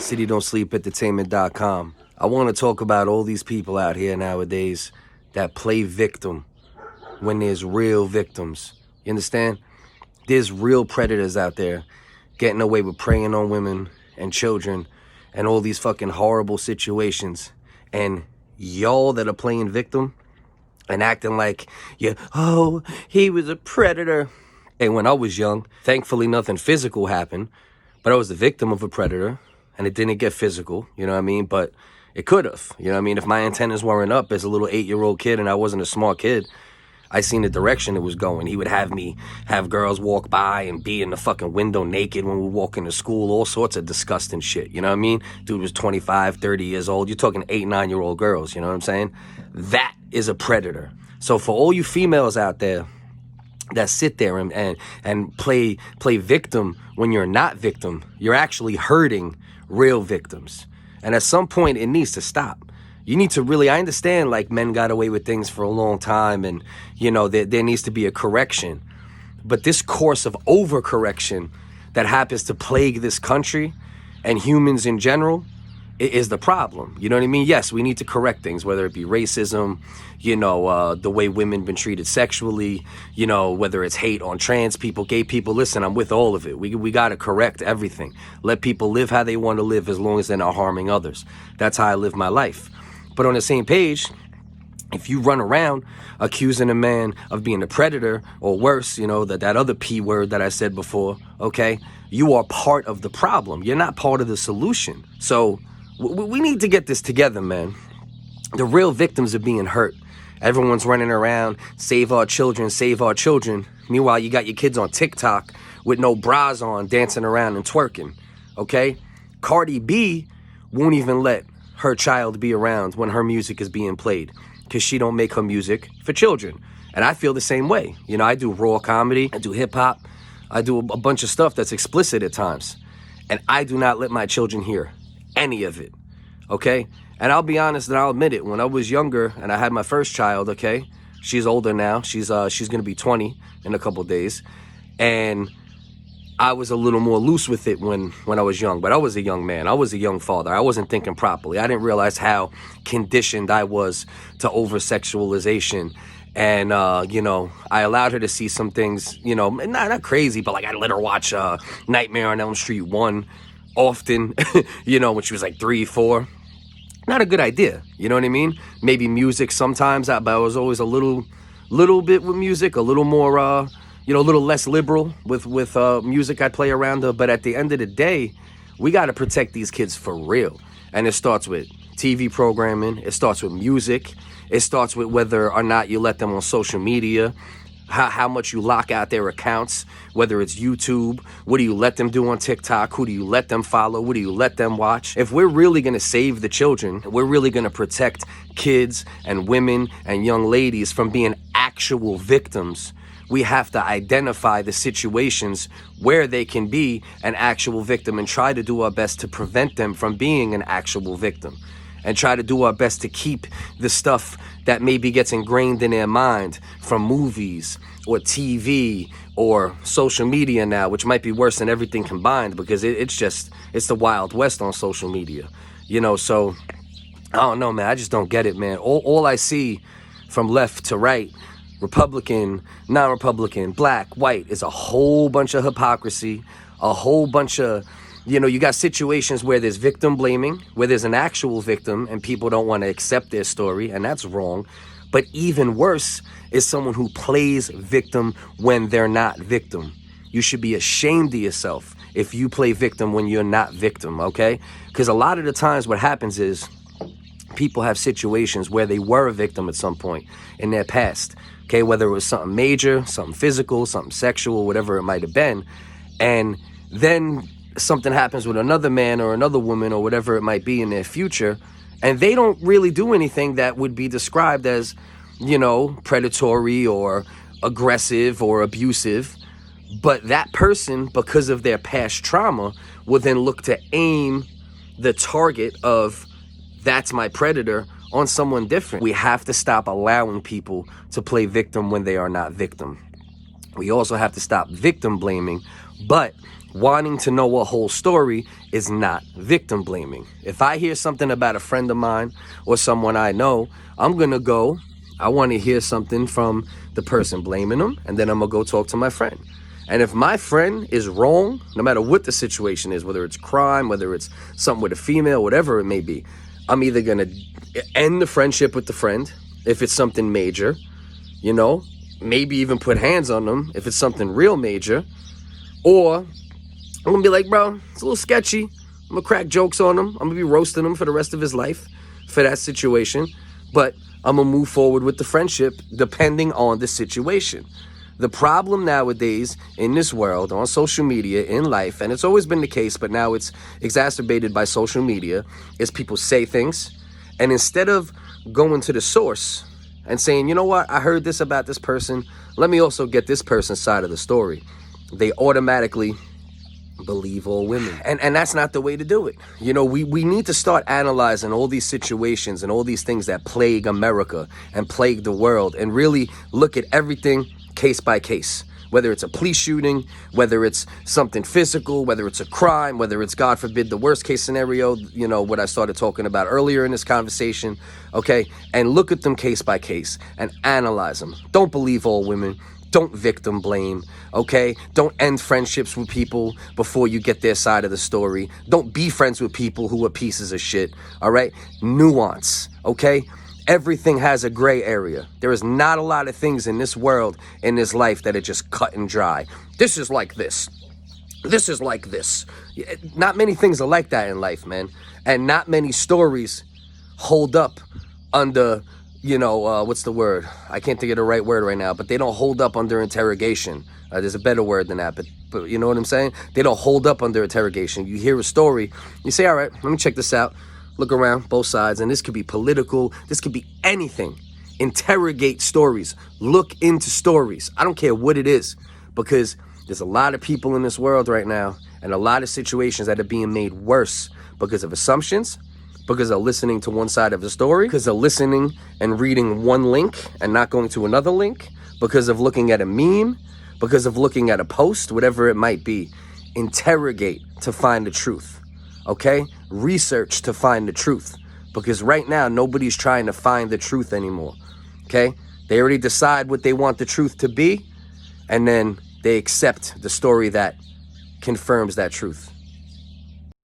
CityDon'tSleepEntertainment.com. I want to talk about all these people out here nowadays that play victim when there's real victims. You understand? There's real predators out there getting away with preying on women and children and all these fucking horrible situations. And y'all that are playing victim and acting like, oh, he was a predator. And when I was young, thankfully nothing physical happened, but I was the victim of a predator, and it didn't get physical, you know what I mean? But it could have, you know what I mean? If my antennas weren't up as a little 8-year-old kid and I wasn't a smart kid, I seen the direction it was going. He would have girls walk by and be in the fucking window naked when we walk into school, all sorts of disgusting shit, you know what I mean? Dude was 25, 30 years old. You're talking 8, 9-year-old girls, you know what I'm saying? That is a predator. So for all you females out there that sit there and play victim when you're not victim, you're actually hurting real victims. And at some point, it needs to stop. You need to really, I understand, like, men got away with things for a long time and, you know, there needs to be a correction. But this course of overcorrection that happens to plague this country and humans in general is the problem. You know what I mean? Yes, we need to correct things, whether it be racism, you know, the way women been treated sexually, you know, whether it's hate on trans people, gay people. Listen, I'm with all of it. We got to correct everything. Let people live how they want to live as long as they're not harming others. That's how I live my life. But on the same page, if you run around accusing a man of being a predator or worse, you know, that other P word that I said before, okay, you are part of the problem. You're not part of the solution. So we need to get this together, man. The real victims are being hurt. Everyone's running around, save our children, save our children. Meanwhile, you got your kids on TikTok with no bras on, dancing around and twerking, okay? Cardi B won't even let her child be around when her music is being played because she don't make her music for children. And I feel the same way. You know, I do raw comedy, I do hip hop, I do a bunch of stuff that's explicit at times. And I do not let my children hear any of it, okay? And I'll be honest and I'll admit it. When I was younger and I had my first child, okay, she's older now. She's gonna be 20 in a couple days. And I was a little more loose with it when I was young, but I was a young man. I was a young father. I wasn't thinking properly. I didn't realize how conditioned I was to over-sexualization. And, you know, I allowed her to see some things, you know, not crazy, but like I let her watch Nightmare on Elm Street 1 often, you know, when she was like 3, 4. Not a good idea, you know what I mean? Maybe music sometimes, but I was always a little bit with music, a little more, you know, a little less liberal with music I'd play around her. But at the end of the day, we got to protect these kids for real. And it starts with TV programming. It starts with music. It starts with whether or not you let them on social media, how much you lock out their accounts, whether it's YouTube, what do you let them do on TikTok, who do you let them follow, what do you let them watch. If we're really going to save the children, we're really going to protect kids and women and young ladies from being actual victims, we have to identify the situations where they can be an actual victim and try to do our best to prevent them from being an actual victim. And try to do our best to keep the stuff that maybe gets ingrained in their mind from movies or TV or social media now, which might be worse than everything combined because it's the Wild West on social media, you know. So I don't know, man. I just don't get it, man. All I see from left to right, Republican, non-Republican, black, white, is a whole bunch of hypocrisy, a whole bunch of, you know, you got situations where there's victim blaming, where there's an actual victim and people don't want to accept their story, and that's wrong. But even worse is someone who plays victim when they're not victim. You should be ashamed of yourself if you play victim when you're not victim, okay? Because a lot of the times what happens is people have situations where they were a victim at some point in their past, okay? Whether it was something major, something physical, something sexual, whatever it might have been. And then something happens with another man or another woman or whatever it might be in their future, and they don't really do anything that would be described as, you know, predatory or aggressive or abusive. But that person, because of their past trauma, will then look to aim the target of that's my predator on someone different. We have to stop allowing people to play victim when they are not victim. We also have to stop victim blaming, but wanting to know a whole story is not victim blaming. If I hear something about a friend of mine or someone I know, I'm gonna go, I want to hear something from the person blaming them, and then I'm gonna go talk to my friend. And if my friend is wrong, no matter what the situation is, whether it's crime, whether it's something with a female, whatever it may be, I'm either gonna end the friendship with the friend if it's something major, you know, maybe even put hands on them if it's something real major, or I'm gonna be like, bro, it's a little sketchy. I'm gonna crack jokes on him. I'm gonna be roasting him for the rest of his life for that situation, but I'm gonna move forward with the friendship depending on the situation. The problem nowadays in this world, on social media, in life, and it's always been the case, but now it's exacerbated by social media, is people say things, and instead of going to the source and saying, you know what, I heard this about this person, let me also get this person's side of the story, they automatically believe all women. And that's not the way to do it. You know, we need to start analyzing all these situations and all these things that plague America and plague the world, and really look at everything case by case. Whether it's a police shooting, whether it's something physical, whether it's a crime, whether it's, God forbid, the worst case scenario, you know, what I started talking about earlier in this conversation, okay? And look at them case by case and analyze them. Don't believe all women. Don't victim blame, okay? Don't end friendships with people before you get their side of the story. Don't be friends with people who are pieces of shit, all right? Nuance, okay? Everything has a gray area. There is not a lot of things in this world, in this life, that are just cut and dry. This is like this. This is like this. Not many things are like that in life, man. And not many stories hold up under, you know, what's the word? I can't think of the right word right now, but they don't hold up under interrogation. There's a better word than that, but you know what I'm saying? They don't hold up under interrogation. You hear a story, you say, all right, let me check this out. Look around both sides, and this could be political, this could be anything. Interrogate stories. Look into stories. I don't care what it is, because there's a lot of people in this world right now, and a lot of situations that are being made worse because of assumptions, because of listening to one side of the story, because of listening and reading one link and not going to another link, because of looking at a meme, because of looking at a post, whatever it might be. Interrogate to find the truth, okay? Research to find the truth, because right now nobody's trying to find the truth anymore, okay? They already decide what they want the truth to be, and then they accept the story that confirms that truth.